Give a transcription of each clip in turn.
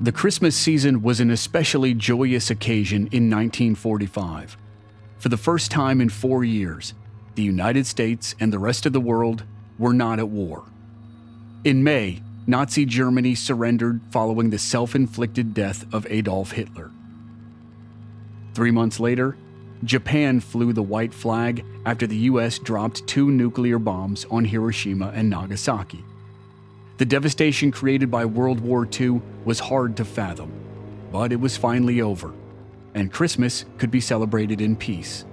The Christmas season was an especially joyous occasion in 1945. For the first time in 4 years, the United States and the rest of the world were not at war. In May, Nazi Germany surrendered following the self-inflicted death of Adolf Hitler. 3 months later, Japan flew the white flag after the US dropped 2 nuclear bombs on Hiroshima and Nagasaki. The devastation created by World War II was hard to fathom, but it was finally over, and Christmas could be celebrated in peace.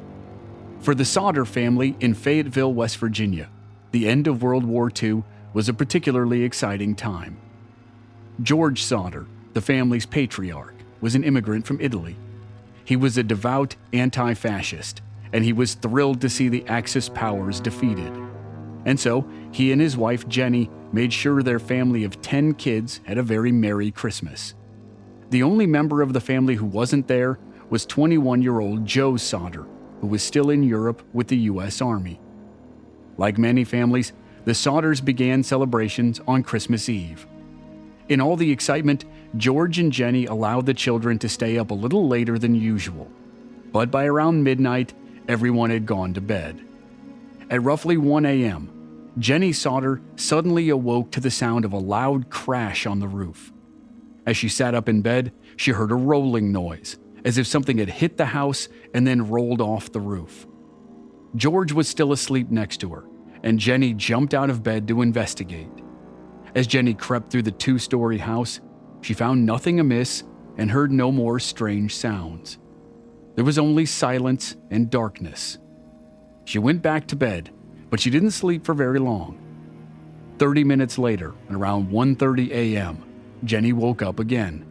For the Sodder family in Fayetteville, West Virginia, the end of World War II was a particularly exciting time. George Sodder, the family's patriarch, was an immigrant from Italy. He was a devout anti-fascist, and he was thrilled to see the Axis powers defeated. And so, he and his wife Jenny made sure their family of 10 kids had a very merry Christmas. The only member of the family who wasn't there was 21-year-old Joe Sodder, who was still in Europe with the U.S. Army. Like many families, the Sodders began celebrations on Christmas Eve. In all the excitement, George and Jenny allowed the children to stay up a little later than usual. But by around midnight, everyone had gone to bed. At roughly 1 a.m., Jenny Sodder suddenly awoke to the sound of a loud crash on the roof. As she sat up in bed, she heard a rolling noise, as if something had hit the house and then rolled off the roof. George was still asleep next to her, and Jenny jumped out of bed to investigate. As Jenny crept through the 2-story house, she found nothing amiss and heard no more strange sounds. There was only silence and darkness. She went back to bed, but she didn't sleep for very long. 30 minutes later, at around 1:30 a.m., Jenny woke up again.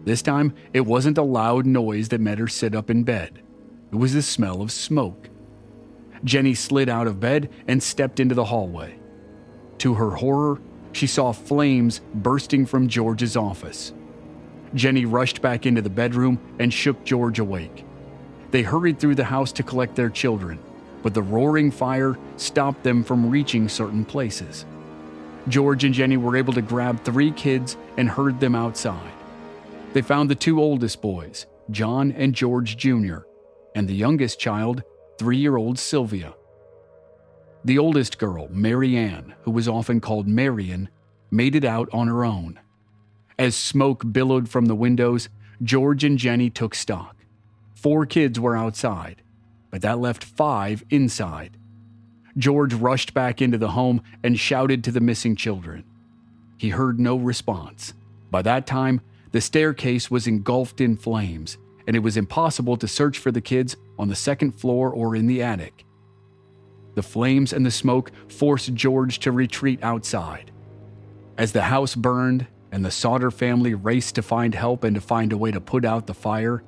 This time, it wasn't a loud noise that made her sit up in bed. It was the smell of smoke. Jenny slid out of bed and stepped into the hallway. To her horror, she saw flames bursting from George's office. Jenny rushed back into the bedroom and shook George awake. They hurried through the house to collect their children, but the roaring fire stopped them from reaching certain places. George and Jenny were able to grab 3 kids and herd them outside. They found the 2 oldest boys, John and George Jr., and the youngest child, 3-year-old Sylvia. The oldest girl, Mary Ann, who was often called Marion, made it out on her own. As smoke billowed from the windows, George and Jenny took stock. 4 kids were outside, but that left 5 inside. George rushed back into the home and shouted to the missing children. He heard no response. By that time, the staircase was engulfed in flames, and it was impossible to search for the kids on the 2nd floor or in the attic. The flames and the smoke forced George to retreat outside. As the house burned and the Sodder family raced to find help and to find a way to put out the fire,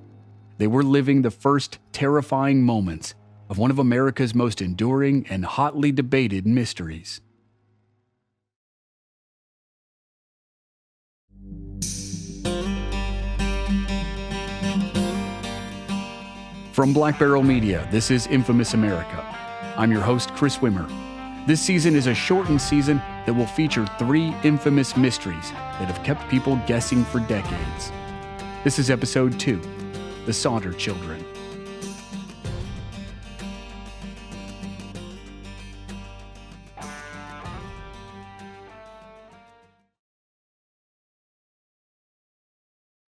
they were living the first terrifying moments of one of America's most enduring and hotly debated mysteries. From Black Barrel Media, this is Infamous America. I'm your host, Chris Wimmer. This season is a shortened season that will feature 3 infamous mysteries that have kept people guessing for decades. This is episode 2, The Sodder Children.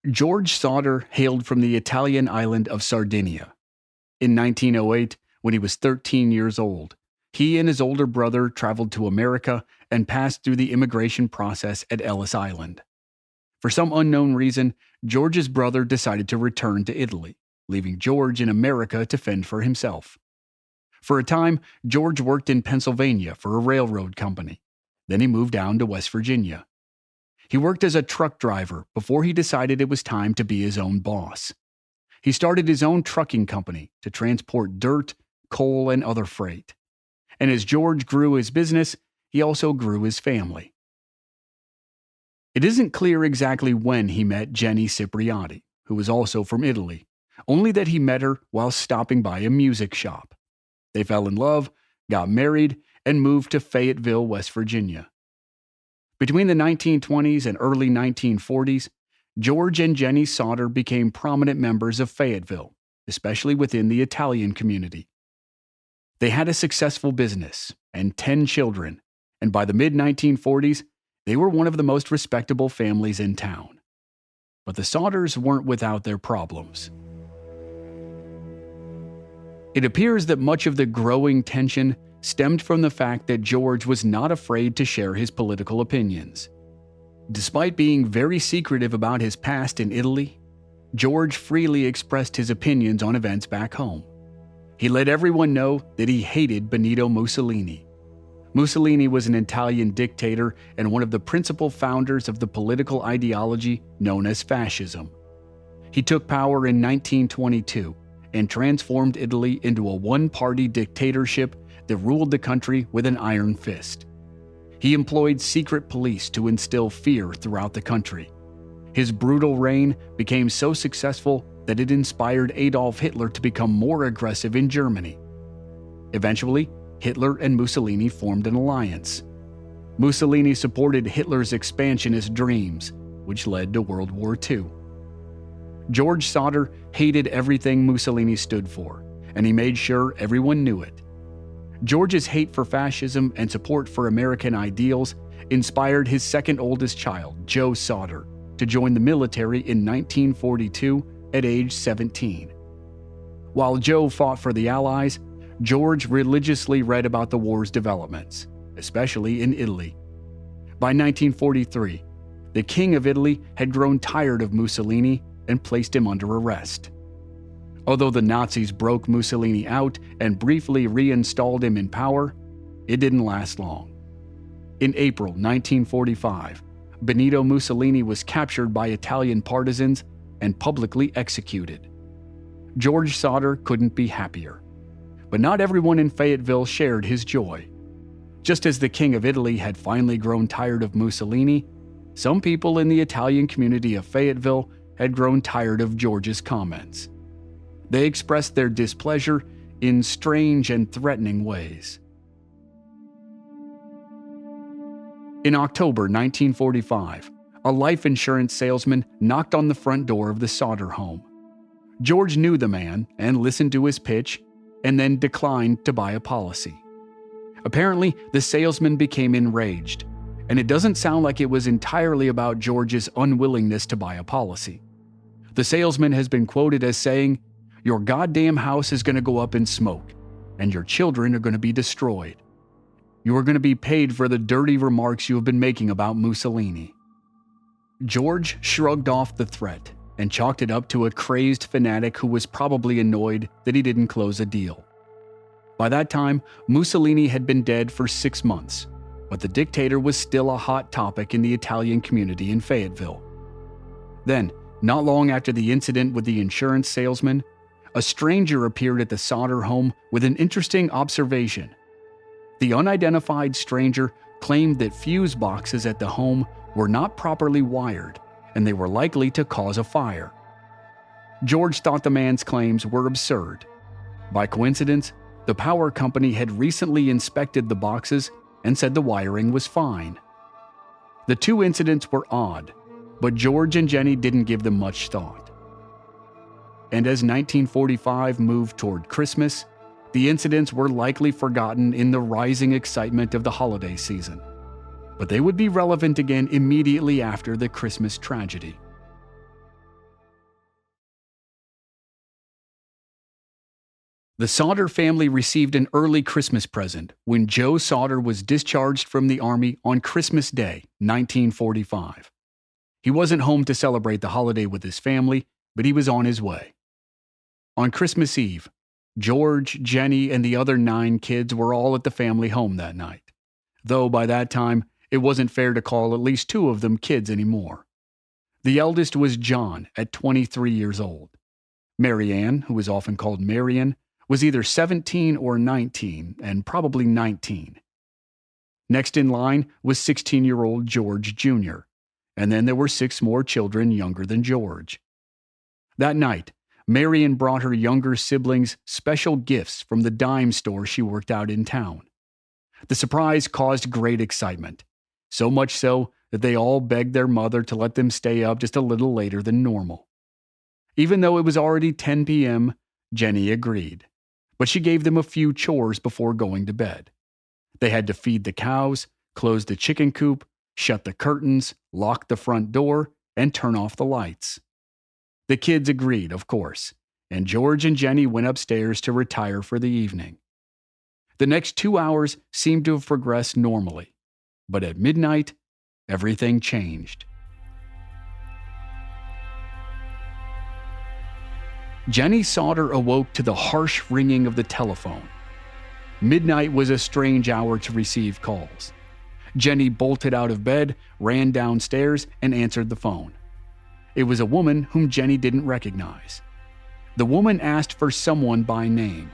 George Sodder hailed from the Italian island of Sardinia. In 1908, when he was 13 years old, he and his older brother traveled to America and passed through the immigration process at Ellis Island. For some unknown reason, George's brother decided to return to Italy, leaving George in America to fend for himself. For a time, George worked in Pennsylvania for a railroad company. Then he moved down to West Virginia. He worked as a truck driver before he decided it was time to be his own boss. He started his own trucking company to transport dirt, coal, and other freight. And as George grew his business, he also grew his family. It isn't clear exactly when he met Jenny Cipriati, who was also from Italy, only that he met her while stopping by a music shop. They fell in love, got married, and moved to Fayetteville, West Virginia. Between the 1920s and early 1940s, George and Jenny Sodder became prominent members of Fayetteville, especially within the Italian community. They had a successful business and 10 children, and by the mid-1940s, they were one of the most respectable families in town. But the Sodders weren't without their problems. It appears that much of the growing tension stemmed from the fact that George was not afraid to share his political opinions. Despite being very secretive about his past in Italy, George freely expressed his opinions on events back home. He let everyone know that he hated Benito Mussolini. Mussolini was an Italian dictator and one of the principal founders of the political ideology known as fascism. He took power in 1922 and transformed Italy into a one-party dictatorship that ruled the country with an iron fist. He employed secret police to instill fear throughout the country. His brutal reign became so successful that it inspired Adolf Hitler to become more aggressive in Germany. Eventually, Hitler and Mussolini formed an alliance. Mussolini supported Hitler's expansionist dreams, which led to World War II. George Sodder hated everything Mussolini stood for, and he made sure everyone knew it. George's hate for fascism and support for American ideals inspired his second oldest child, Joe Sodder, to join the military in 1942 at age 17. While Joe fought for the Allies, George religiously read about the war's developments, especially in Italy. By 1943, the King of Italy had grown tired of Mussolini and placed him under arrest. Although the Nazis broke Mussolini out and briefly reinstalled him in power, it didn't last long. In April 1945, Benito Mussolini was captured by Italian partisans and publicly executed. George Sodder couldn't be happier. But not everyone in Fayetteville shared his joy. Just as the King of Italy had finally grown tired of Mussolini, some people in the Italian community of Fayetteville had grown tired of George's comments. They expressed their displeasure in strange and threatening ways. In October 1945, a life insurance salesman knocked on the front door of the Sodder home. George knew the man and listened to his pitch, and then declined to buy a policy. Apparently, the salesman became enraged, and it doesn't sound like it was entirely about George's unwillingness to buy a policy. The salesman has been quoted as saying, "Your goddamn house is going to go up in smoke, and your children are going to be destroyed. You are going to be paid for the dirty remarks you have been making about Mussolini." George shrugged off the threat and chalked it up to a crazed fanatic who was probably annoyed that he didn't close a deal. By that time, Mussolini had been dead for 6 months, but the dictator was still a hot topic in the Italian community in Fayetteville. Then, not long after the incident with the insurance salesman, a stranger appeared at the Sodder home with an interesting observation. The unidentified stranger claimed that fuse boxes at the home were not properly wired, and they were likely to cause a fire. George thought the man's claims were absurd. By coincidence, the power company had recently inspected the boxes and said the wiring was fine. The two incidents were odd, but George and Jenny didn't give them much thought. And as 1945 moved toward Christmas, the incidents were likely forgotten in the rising excitement of the holiday season. But they would be relevant again immediately after the Christmas tragedy. The Sodder family received an early Christmas present when Joe Sodder was discharged from the Army on Christmas Day, 1945. He wasn't home to celebrate the holiday with his family, but he was on his way. On Christmas Eve, George, Jenny, and the other 9 kids were all at the family home that night, though by that time, it wasn't fair to call at least 2 of them kids anymore. The eldest was John, at 23 years old. Mary Ann, who was often called Marion, was either 17 or 19, and probably 19. Next in line was 16-year-old George Jr., and then there were 6 more children younger than George. That night, Marion brought her younger siblings special gifts from the dime store she worked out in town. The surprise caused great excitement. So much so, that they all begged their mother to let them stay up just a little later than normal. Even though it was already 10 p.m., Jenny agreed, but she gave them a few chores before going to bed. They had to feed the cows, close the chicken coop, shut the curtains, lock the front door, and turn off the lights. The kids agreed, of course, and George and Jenny went upstairs to retire for the evening. The next 2 hours seemed to have progressed normally, but at midnight, everything changed. Jenny Sodder awoke to the harsh ringing of the telephone. Midnight was a strange hour to receive calls. Jenny bolted out of bed, ran downstairs, and answered the phone. It was a woman whom Jenny didn't recognize. The woman asked for someone by name.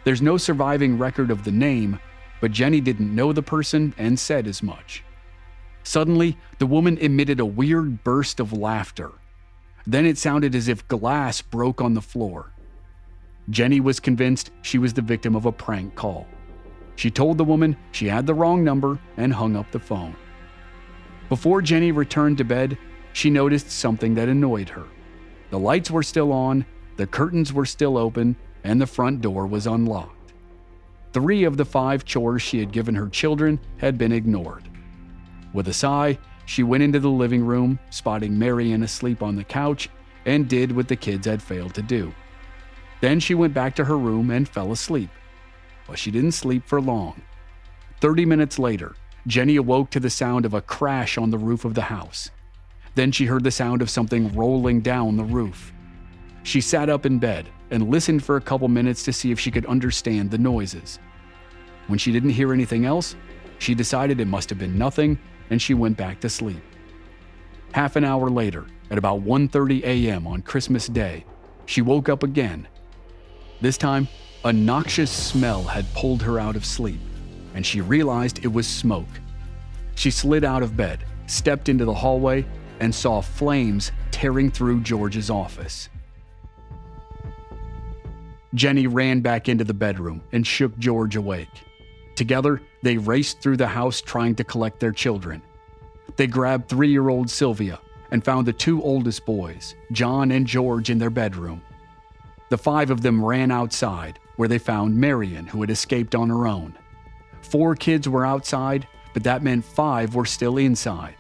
There's no surviving record of the name, but Jenny didn't know the person and said as much. Suddenly, the woman emitted a weird burst of laughter. Then it sounded as if glass broke on the floor. Jenny was convinced she was the victim of a prank call. She told the woman she had the wrong number and hung up the phone. Before Jenny returned to bed, she noticed something that annoyed her. The lights were still on, the curtains were still open, and the front door was unlocked. 3 of the 5 chores she had given her children had been ignored. With a sigh, she went into the living room, spotting Marion asleep on the couch, and did what the kids had failed to do. Then she went back to her room and fell asleep. But she didn't sleep for long. 30 minutes later, Jenny awoke to the sound of a crash on the roof of the house. Then she heard the sound of something rolling down the roof. She sat up in bed and listened for a couple minutes to see if she could understand the noises. When she didn't hear anything else, she decided it must have been nothing, and she went back to sleep. Half an hour later, at about 1:30 a.m. on Christmas Day, she woke up again. This time, a noxious smell had pulled her out of sleep, and she realized it was smoke. She slid out of bed, stepped into the hallway, and saw flames tearing through George's office. Jenny ran back into the bedroom and shook George awake. Together, they raced through the house trying to collect their children. They grabbed 3-year-old Sylvia and found the 2 oldest boys, John and George, in their bedroom. The 5 of them ran outside, where they found Marion, who had escaped on her own. 4 kids were outside, but that meant 5 were still inside.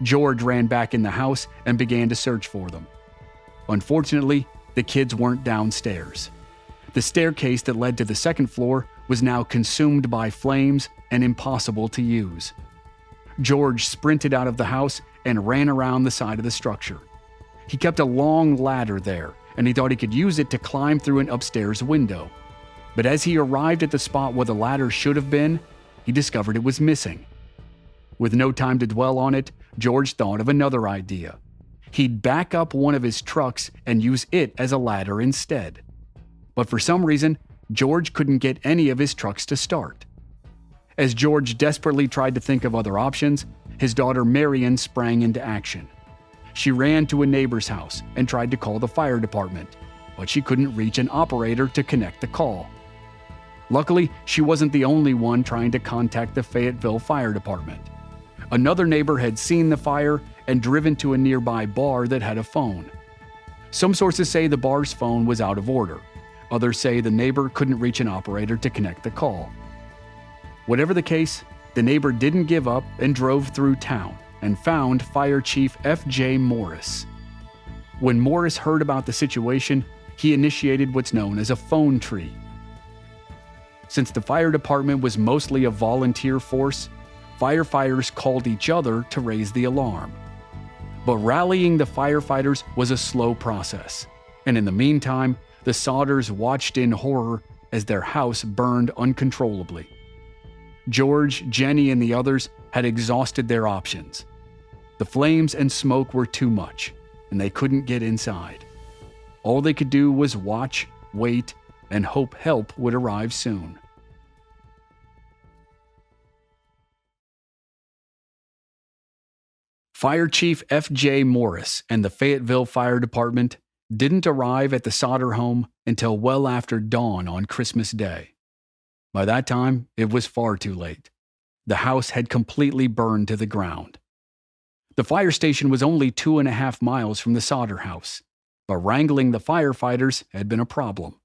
George ran back in the house and began to search for them. Unfortunately, the kids weren't downstairs. The staircase that led to the second floor was now consumed by flames and impossible to use. George sprinted out of the house and ran around the side of the structure. He kept a long ladder there, and he thought he could use it to climb through an upstairs window. But as he arrived at the spot where the ladder should have been, he discovered it was missing. With no time to dwell on it, George thought of another idea. He'd back up one of his trucks and use it as a ladder instead. But for some reason, George couldn't get any of his trucks to start. As George desperately tried to think of other options, his daughter Marion sprang into action. She ran to a neighbor's house and tried to call the fire department, but she couldn't reach an operator to connect the call. Luckily, she wasn't the only one trying to contact the Fayetteville Fire Department. Another neighbor had seen the fire and driven to a nearby bar that had a phone. Some sources say the bar's phone was out of order. Others say the neighbor couldn't reach an operator to connect the call. Whatever the case, the neighbor didn't give up and drove through town and found Fire Chief F.J. Morris. When Morris heard about the situation, he initiated what's known as a phone tree. Since the fire department was mostly a volunteer force, firefighters called each other to raise the alarm. But rallying the firefighters was a slow process, and in the meantime, the Sodders watched in horror as their house burned uncontrollably. George, Jenny, and the others had exhausted their options. The flames and smoke were too much, and they couldn't get inside. All they could do was watch, wait, and hope help would arrive soon. Fire Chief F.J. Morris and the Fayetteville Fire Department didn't arrive at the Sodder home until well after dawn on Christmas Day. By that time, it was far too late. The house had completely burned to the ground. The fire station was only 2.5 miles from the Sodder house, but wrangling the firefighters had been a problem.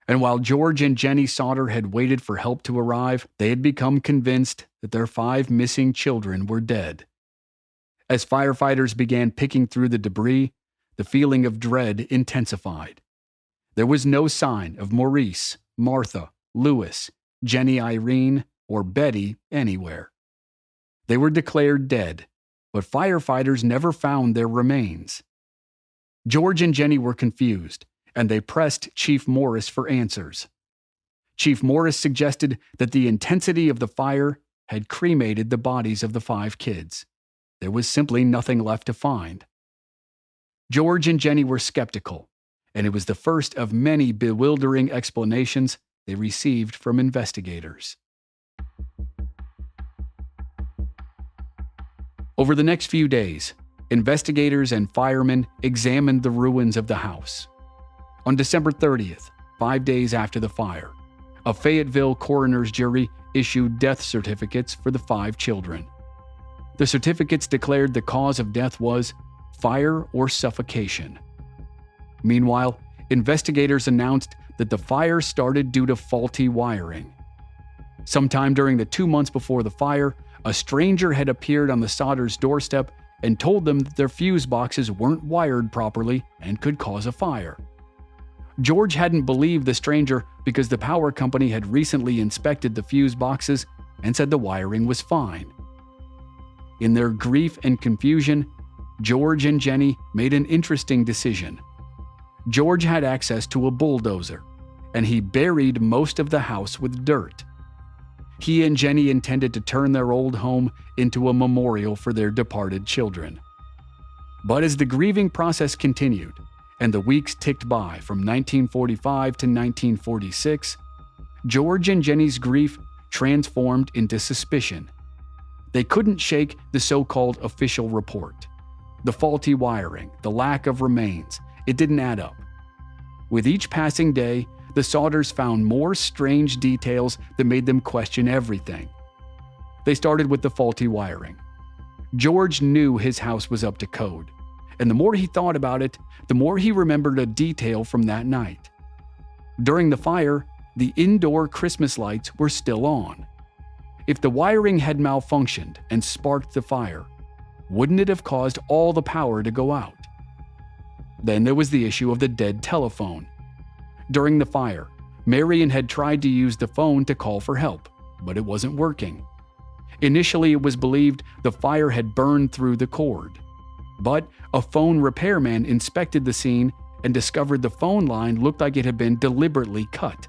And while George and Jenny Sodder had waited for help to arrive, they had become convinced that their 5 missing children were dead. As firefighters began picking through the debris, the feeling of dread intensified. There was no sign of Maurice, Martha, Louis, Jenny Irene, or Betty anywhere. They were declared dead, but firefighters never found their remains. George and Jenny were confused, and they pressed Chief Morris for answers. Chief Morris suggested that the intensity of the fire had cremated the bodies of the 5 kids. There was simply nothing left to find. George and Jenny were skeptical, and it was the first of many bewildering explanations they received from investigators. Over the next few days, investigators and firemen examined the ruins of the house. On December 30th, 5 days after the fire, a Fayetteville coroner's jury issued death certificates for the 5 children. The certificates declared the cause of death was fire or suffocation. Meanwhile, investigators announced that the fire started due to faulty wiring. Sometime during the 2 months before the fire, a stranger had appeared on the Sodders' doorstep and told them that their fuse boxes weren't wired properly and could cause a fire. George hadn't believed the stranger because the power company had recently inspected the fuse boxes and said the wiring was fine. In their grief and confusion, George and Jenny made an interesting decision. George had access to a bulldozer, and he buried most of the house with dirt. He and Jenny intended to turn their old home into a memorial for their departed children. But as the grieving process continued, and the weeks ticked by from 1945 to 1946, George and Jenny's grief transformed into suspicion. They couldn't shake the so-called official report. The faulty wiring, the lack of remains, it didn't add up. With each passing day, the Sodders found more strange details that made them question everything. They started with the faulty wiring. George knew his house was up to code, and the more he thought about it, the more he remembered a detail from that night. During the fire, the indoor Christmas lights were still on. If the wiring had malfunctioned and sparked the fire, wouldn't it have caused all the power to go out? Then there was the issue of the dead telephone. During the fire, Marion had tried to use the phone to call for help, but it wasn't working. Initially, it was believed the fire had burned through the cord. But a phone repairman inspected the scene and discovered the phone line looked like it had been deliberately cut.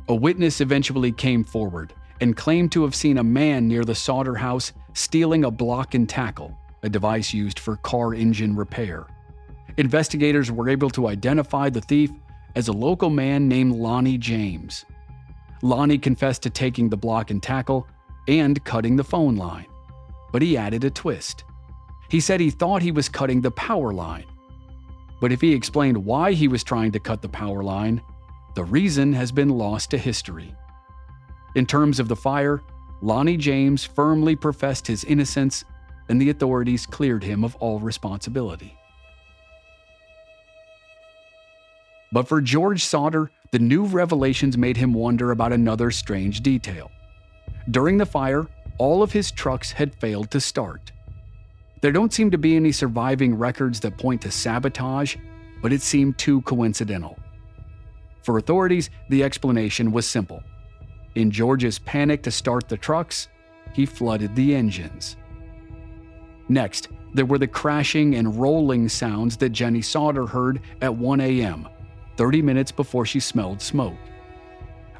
A witness eventually came forward and claimed to have seen a man near the Sodder house stealing a block and tackle, a device used for car engine repair. Investigators were able to identify the thief as a local man named Lonnie James. Lonnie confessed to taking the block and tackle and cutting the phone line, but he added a twist. He said he thought he was cutting the power line. But if he explained why he was trying to cut the power line, the reason has been lost to history. In terms of the fire, Lonnie James firmly professed his innocence, and the authorities cleared him of all responsibility. But for George Sodder, the new revelations made him wonder about another strange detail. During the fire, all of his trucks had failed to start. There don't seem to be any surviving records that point to sabotage, but it seemed too coincidental. For authorities, the explanation was simple. In George's panic to start the trucks, he flooded the engines. Next, there were the crashing and rolling sounds that Jenny Sodder heard at 1 a.m., 30 minutes before she smelled smoke.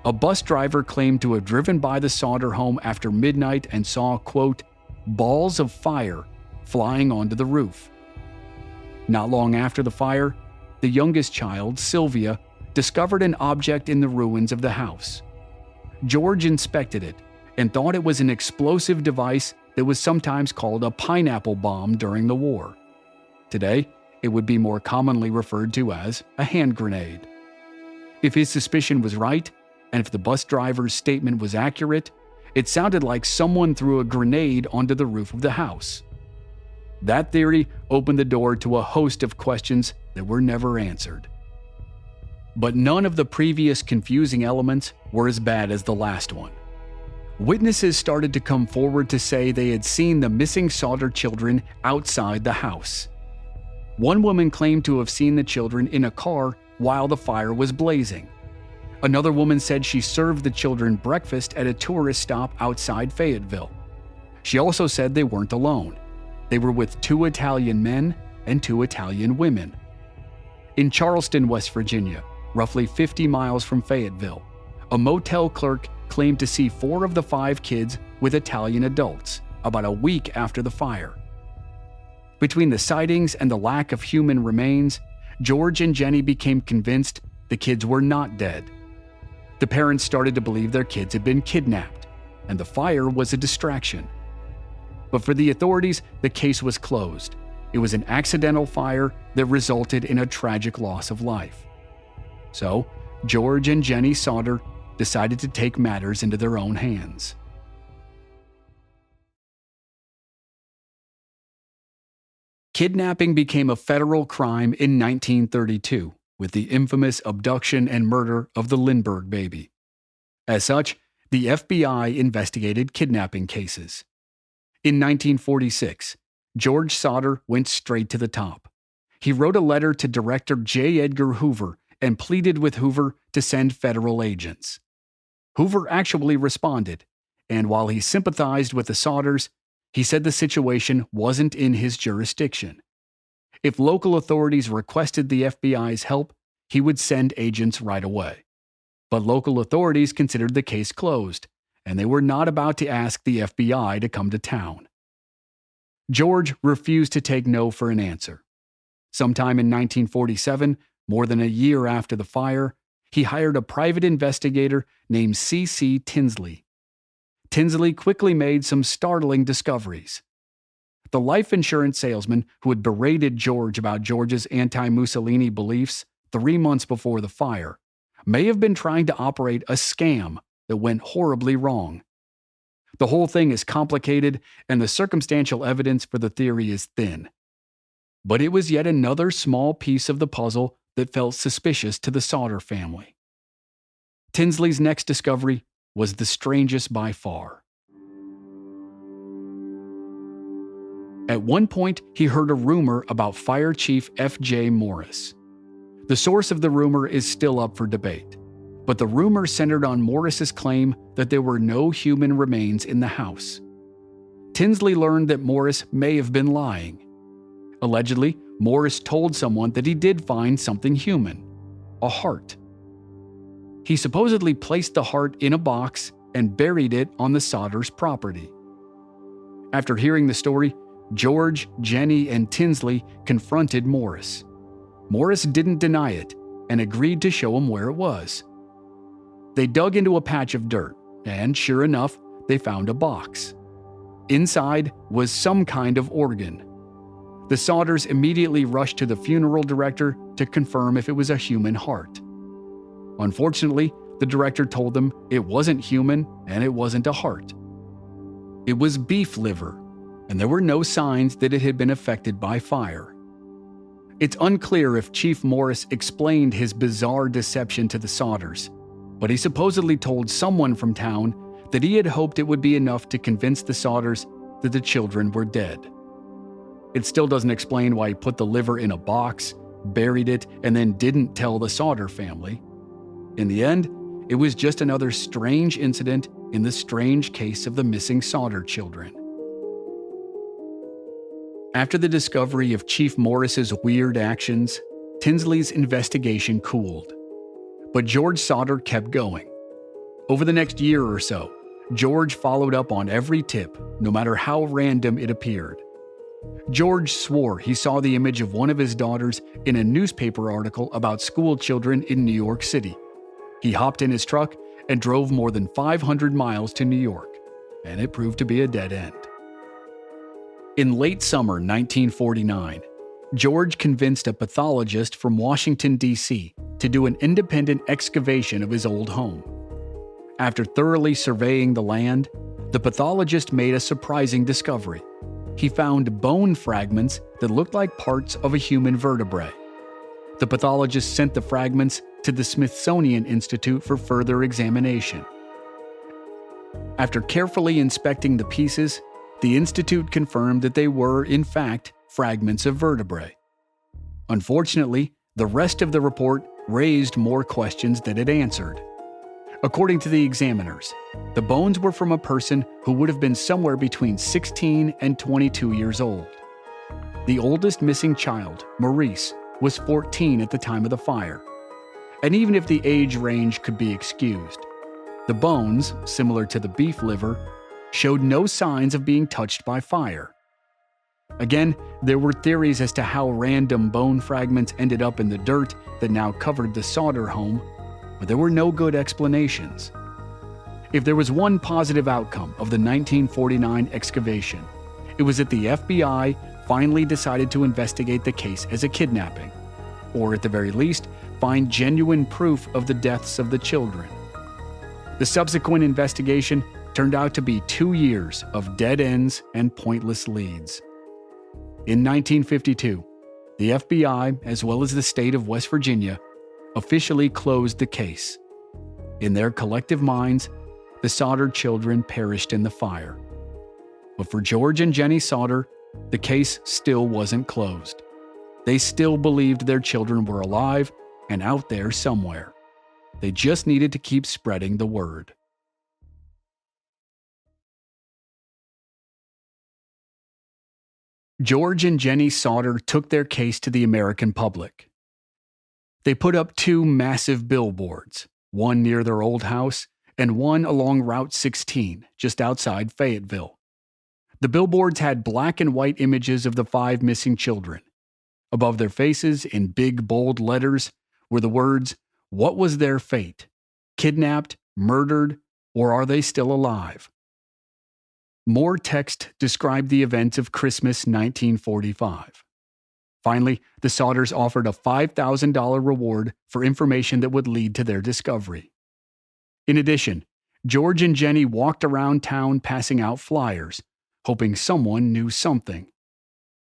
A bus driver claimed to have driven by the Sodder home after midnight and saw, quote, balls of fire flying onto the roof. Not long after the fire, the youngest child, Sylvia, discovered an object in the ruins of the house. George inspected it and thought it was an explosive device that was sometimes called a pineapple bomb during the war. Today, it would be more commonly referred to as a hand grenade. If his suspicion was right, and if the bus driver's statement was accurate, It sounded like someone threw a grenade onto the roof of the house. That theory opened the door to a host of questions that were never answered. But none of the previous confusing elements were as bad as the last one. Witnesses started to come forward to say they had seen the missing Sodder children outside the house. One woman claimed to have seen the children in a car while the fire was blazing. Another woman said she served the children breakfast at a tourist stop outside Fayetteville. She also said they weren't alone. They were with 2 Italian men and 2 Italian women. In Charleston, West Virginia, roughly 50 miles from Fayetteville, a motel clerk claimed to see 4 of the 5 kids with Italian adults about a week after the fire. Between the sightings and the lack of human remains, George and Jenny became convinced the kids were not dead. The parents started to believe their kids had been kidnapped, and the fire was a distraction. But for the authorities, the case was closed. It was an accidental fire that resulted in a tragic loss of life. So, George and Jenny Sodder decided to take matters into their own hands. Kidnapping became a federal crime in 1932 with the infamous abduction and murder of the Lindbergh baby. As such, the FBI investigated kidnapping cases. In 1946, George Sodder went straight to the top. He wrote a letter to Director J. Edgar Hoover and pleaded with Hoover to send federal agents. Hoover actually responded, and while he sympathized with the Sodders, he said the situation wasn't in his jurisdiction. If local authorities requested the FBI's help, he would send agents right away. But local authorities considered the case closed, and they were not about to ask the FBI to come to town. George refused to take no for an answer. Sometime in 1947, more than a year after the fire, he hired a private investigator named C.C. Tinsley. Tinsley quickly made some startling discoveries. The life insurance salesman who had berated George about George's anti-Mussolini beliefs 3 months before the fire may have been trying to operate a scam that went horribly wrong. The whole thing is complicated, and the circumstantial evidence for the theory is thin. But it was yet another small piece of the puzzle that felt suspicious to the Sodder family. Tinsley's next discovery was the strangest by far. At one point, he heard a rumor about Fire Chief F.J. Morris. The source of the rumor is still up for debate, but the rumor centered on Morris's claim that there were no human remains in the house. Tinsley learned that Morris may have been lying. Allegedly, Morris told someone that he did find something human, a heart. He supposedly placed the heart in a box and buried it on the Sodders' property. After hearing the story, George, Jenny, and Tinsley confronted Morris. Morris didn't deny it and agreed to show him where it was. They dug into a patch of dirt, and sure enough, they found a box. Inside was some kind of organ. The Sodders immediately rushed to the funeral director to confirm if it was a human heart. Unfortunately, the director told them it wasn't human and it wasn't a heart. It was beef liver, and there were no signs that it had been affected by fire. It's unclear if Chief Morris explained his bizarre deception to the Sodders, but he supposedly told someone from town that he had hoped it would be enough to convince the Sodders that the children were dead. It still doesn't explain why he put the liver in a box, buried it, and then didn't tell the Sodder family. In the end, it was just another strange incident in the strange case of the missing Sodder children. After the discovery of Chief Morris's weird actions, Tinsley's investigation cooled. But George Sodder kept going. Over the next year or so, George followed up on every tip, no matter how random it appeared. George swore he saw the image of one of his daughters in a newspaper article about school children in New York City. He hopped in his truck and drove more than 500 miles to New York, and it proved to be a dead end. In late summer 1949, George convinced a pathologist from Washington, D.C. to do an independent excavation of his old home. After thoroughly surveying the land, the pathologist made a surprising discovery. He found bone fragments that looked like parts of a human vertebrae. The pathologist sent the fragments to the Smithsonian Institute for further examination. After carefully inspecting the pieces, the institute confirmed that they were, in fact, fragments of vertebrae. Unfortunately, the rest of the report raised more questions than it answered. According to the examiners, the bones were from a person who would have been somewhere between 16 and 22 years old. The oldest missing child, Maurice, was 14 at the time of the fire. And even if the age range could be excused, the bones, similar to the beef liver, showed no signs of being touched by fire. Again, there were theories as to how random bone fragments ended up in the dirt that now covered the Sodder home, but there were no good explanations. If there was one positive outcome of the 1949 excavation, it was that the FBI finally decided to investigate the case as a kidnapping, or at the very least, find genuine proof of the deaths of the children. The subsequent investigation turned out to be 2 years of dead ends and pointless leads. In 1952, the FBI, as well as the state of West Virginia, officially closed the case. In their collective minds, the Sodder children perished in the fire. But for George and Jenny Sodder, the case still wasn't closed. They still believed their children were alive and out there somewhere. They just needed to keep spreading the word. George and Jenny Sodder took their case to the American public. They put up 2 massive billboards, one near their old house and one along Route 16, just outside Fayetteville. The billboards had black and white images of the 5 missing children. Above their faces, in big, bold letters, were the words, "What was their fate? Kidnapped, murdered, or are they still alive?" More text described the events of Christmas 1945. Finally, the Sodders offered a $5,000 reward for information that would lead to their discovery. In addition, George and Jenny walked around town passing out flyers, hoping someone knew something.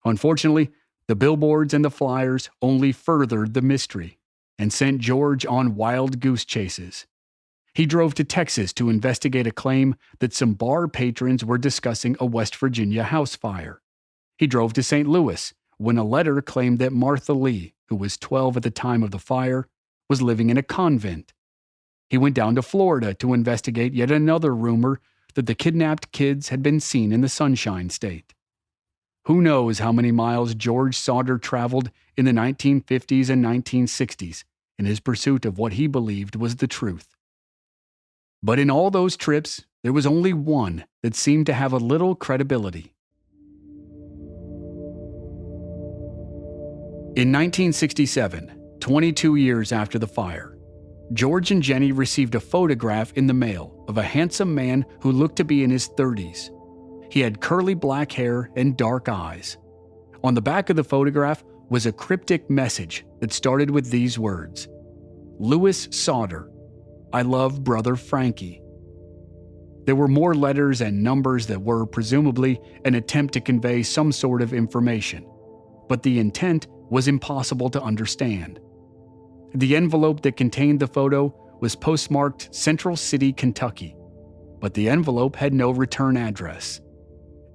Unfortunately, the billboards and the flyers only furthered the mystery and sent George on wild goose chases. He drove to Texas to investigate a claim that some bar patrons were discussing a West Virginia house fire. He drove to St. Louis when a letter claimed that Martha Lee, who was 12 at the time of the fire, was living in a convent. He went down to Florida to investigate yet another rumor that the kidnapped kids had been seen in the Sunshine State. Who knows how many miles George Sodder traveled in the 1950s and 1960s in his pursuit of what he believed was the truth. But in all those trips, there was only one that seemed to have a little credibility. In 1967, 22 years after the fire, George and Jenny received a photograph in the mail of a handsome man who looked to be in his 30s. He had curly black hair and dark eyes. On the back of the photograph was a cryptic message that started with these words: "Louis Sodder, I love brother Frankie." There were more letters and numbers that were presumably an attempt to convey some sort of information, but the intent was impossible to understand. The envelope that contained the photo was postmarked Central City, Kentucky, but the envelope had no return address.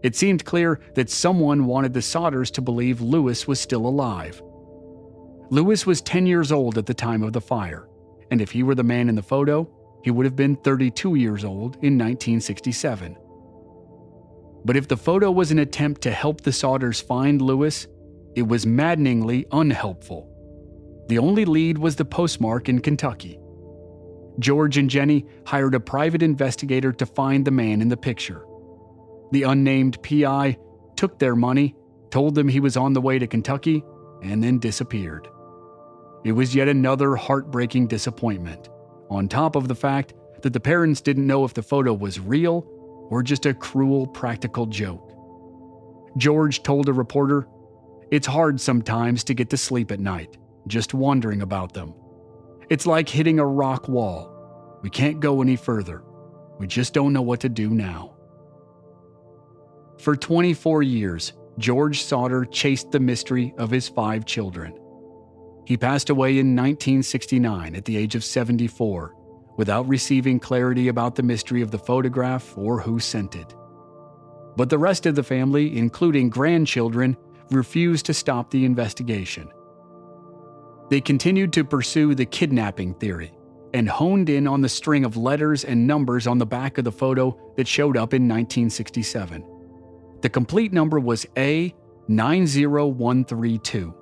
It seemed clear that someone wanted the Sodders to believe Louis was still alive. Louis was 10 years old at the time of the fire, and if he were the man in the photo, he would have been 32 years old in 1967. But if the photo was an attempt to help the Sodders find Louis, it was maddeningly unhelpful. The only lead was the postmark in Kentucky. George and Jenny hired a private investigator to find the man in the picture. The unnamed PI took their money, told them he was on the way to Kentucky, and then disappeared. It was yet another heartbreaking disappointment, on top of the fact that the parents didn't know if the photo was real or just a cruel practical joke. George told a reporter, "It's hard sometimes to get to sleep at night, just wondering about them. It's like hitting a rock wall. We can't go any further. We just don't know what to do now." For 24 years, George Sodder chased the mystery of his 5 children. He passed away in 1969 at the age of 74, without receiving clarity about the mystery of the photograph or who sent it. But the rest of the family, including grandchildren, refused to stop the investigation. They continued to pursue the kidnapping theory and honed in on the string of letters and numbers on the back of the photo that showed up in 1967. The complete number was A90132.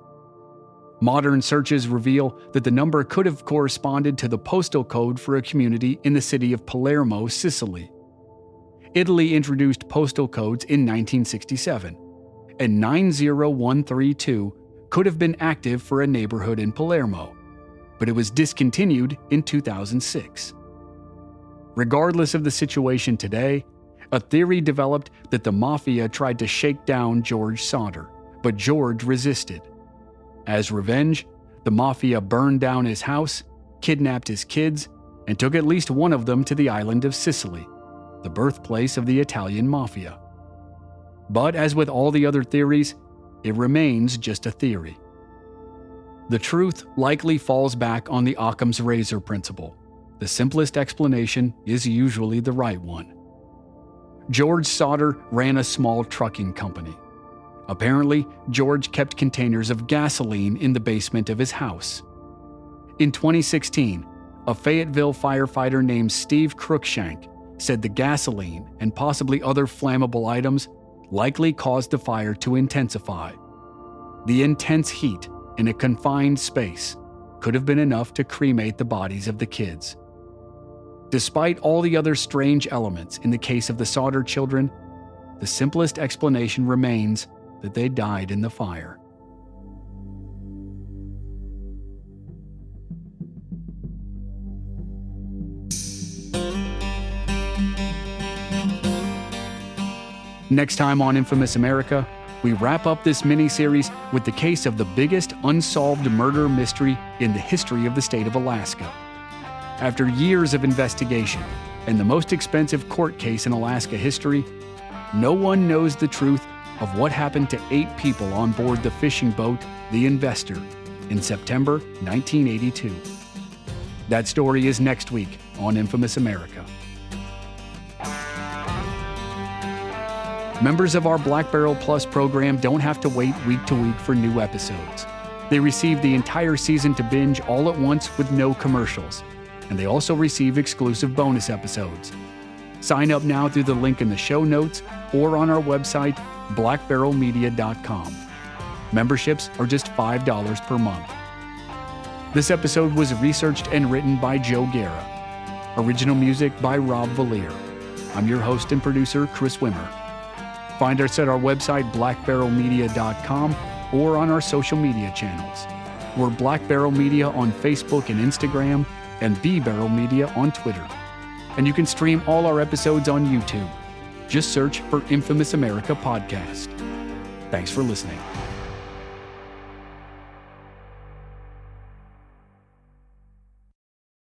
Modern searches reveal that the number could have corresponded to the postal code for a community in the city of Palermo, Sicily. Italy introduced postal codes in 1967, and 90132 could have been active for a neighborhood in Palermo, but it was discontinued in 2006. Regardless of the situation today, a theory developed that the mafia tried to shake down George Sodder, but George resisted. As revenge, the mafia burned down his house, kidnapped his kids, and took at least one of them to the island of Sicily, the birthplace of the Italian mafia. But as with all the other theories, it remains just a theory. The truth likely falls back on the Occam's razor principle. The simplest explanation is usually the right one. George Sodder ran a small trucking company. Apparently, George kept containers of gasoline in the basement of his house. In 2016, a Fayetteville firefighter named Steve Cruikshank said the gasoline and possibly other flammable items likely caused the fire to intensify. The intense heat in a confined space could have been enough to cremate the bodies of the kids. Despite all the other strange elements in the case of the Sodder children, the simplest explanation remains that they died in the fire. Next time on Infamous America, we wrap up this mini-series with the case of the biggest unsolved murder mystery in the history of the state of Alaska. After years of investigation and the most expensive court case in Alaska history, no one knows the truth of what happened to 8 people on board the fishing boat, the Investor, in September 1982. That story is next week on Infamous America. Members of our Black Barrel Plus program don't have to wait week to week for new episodes. They receive the entire season to binge all at once with no commercials, and they also receive exclusive bonus episodes. Sign up now through the link in the show notes or on our website, blackbarrelmedia.com. Memberships are just $5 per month. This episode was researched and written by Joe Guerra. Original music by Rob Valier. I'm your host and producer, Chris Wimmer. Find us at our website, blackbarrelmedia.com, or on our social media channels. We're Black Barrel Media on Facebook and Instagram, and B Barrel Media on Twitter. And you can stream all our episodes on YouTube. Just search for Infamous America Podcast. Thanks for listening.